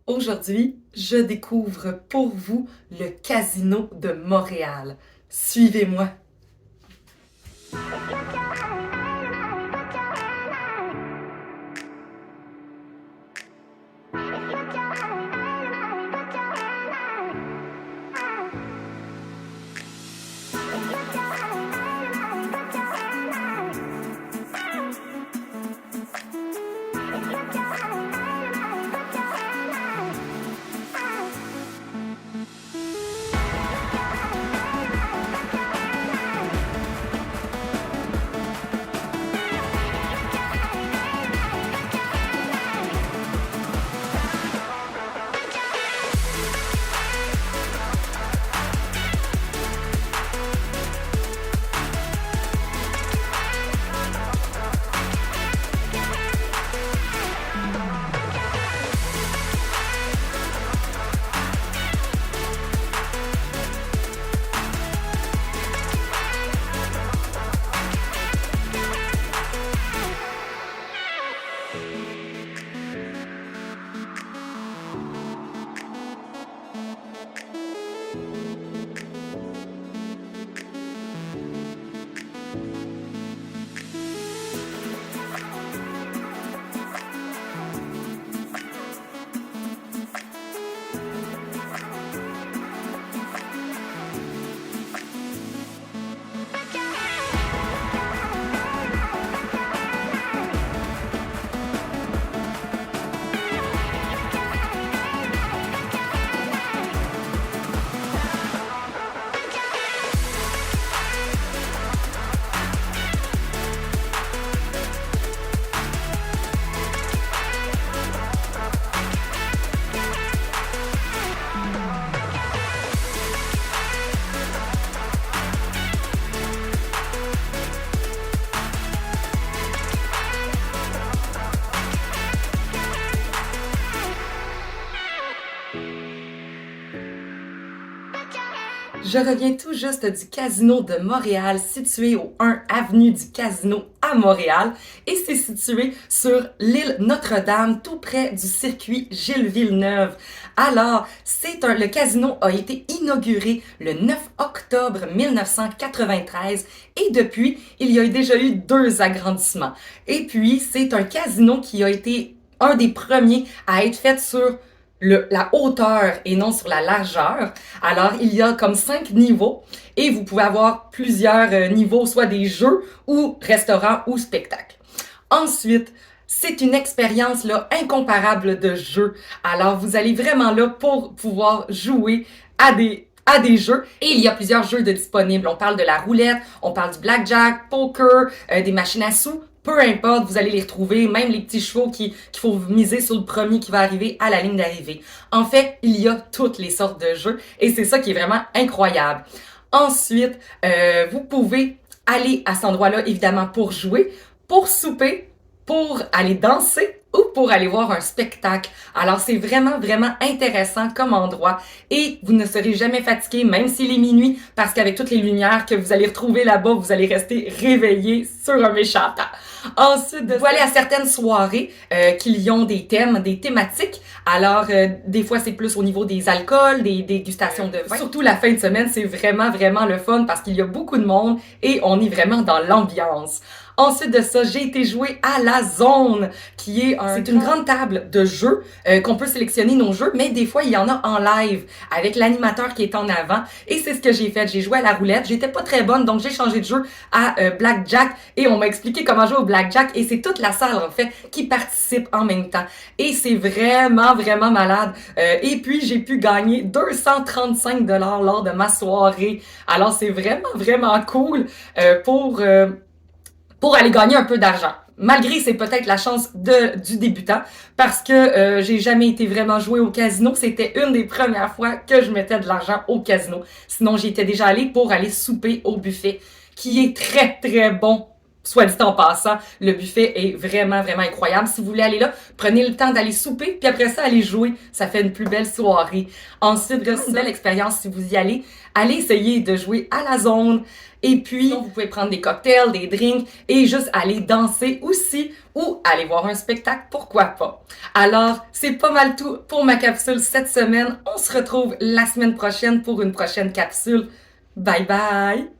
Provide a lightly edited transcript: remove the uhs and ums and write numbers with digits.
Aujourd'hui, je découvre pour vous le Casino de Montréal. Suivez-moi. Je reviens tout juste du Casino de Montréal, situé au 1 avenue du Casino à Montréal, et c'est situé sur l'île Notre-Dame, tout près du circuit Gilles Villeneuve. Alors, le casino a été inauguré le 9 octobre 1993 et depuis, il y a déjà eu 2 agrandissements. Et puis, c'est un casino qui a été un des premiers à être fait sur la hauteur et non sur la largeur. Alors, il y a comme 5 niveaux et vous pouvez avoir plusieurs niveaux, soit des jeux ou restaurants ou spectacles. Ensuite, c'est une expérience là incomparable de jeu. Alors, vous allez vraiment là pour pouvoir jouer à des jeux. Et il y a plusieurs jeux de disponibles. On parle de la roulette, on parle du blackjack, poker, des machines à sous. Peu importe, vous allez les retrouver, même les petits chevaux qu'il faut miser sur le premier qui va arriver à la ligne d'arrivée. En fait, il y a toutes les sortes de jeux et c'est ça qui est vraiment incroyable. Ensuite, vous pouvez aller à cet endroit-là, évidemment, pour jouer, pour souper, pour aller danser ou pour aller voir un spectacle. Alors, c'est vraiment, vraiment intéressant comme endroit et vous ne serez jamais fatigué, même s'il est minuit, parce qu'avec toutes les lumières que vous allez retrouver là-bas, vous allez rester réveillé sur un méchant temps. Ensuite, vous allez à certaines soirées qui y ont des thèmes, des thématiques. Alors, des fois, c'est plus au niveau des alcools, des dégustations de vin. Surtout la fin de semaine, c'est vraiment, vraiment le fun parce qu'il y a beaucoup de monde et on est vraiment dans l'ambiance. Ensuite de ça, j'ai été jouer à la zone, qui est c'est une grande table de jeux qu'on peut sélectionner nos jeux, mais des fois, il y en a en live avec l'animateur qui est en avant. Et c'est ce que j'ai fait. J'ai joué à la roulette. J'étais pas très bonne, donc j'ai changé de jeu à blackjack et on m'a expliqué comment jouer au blackjack et c'est toute la salle, en fait, qui participe en même temps. Et c'est vraiment, vraiment malade. Et puis, j'ai pu gagner 235 $ lors de ma soirée. Alors, c'est vraiment, vraiment cool pour aller gagner un peu d'argent. Malgré c'est peut-être la chance du débutant, parce que j'ai jamais été vraiment joué au casino. C'était une des premières fois que je mettais de l'argent au casino. Sinon, j'y étais déjà allée pour aller souper au buffet, qui est très, très bon Soit dit en passant, le buffet est vraiment, vraiment incroyable. Si vous voulez aller là, prenez le temps d'aller souper, puis après ça, allez jouer. Ça fait une plus belle soirée. Ensuite, une belle expérience si vous y allez. Allez essayer de jouer à la zone. Et puis, vous pouvez prendre des cocktails, des drinks et juste aller danser aussi ou aller voir un spectacle, pourquoi pas. Alors, c'est pas mal tout pour ma capsule cette semaine. On se retrouve la semaine prochaine pour une prochaine capsule. Bye bye!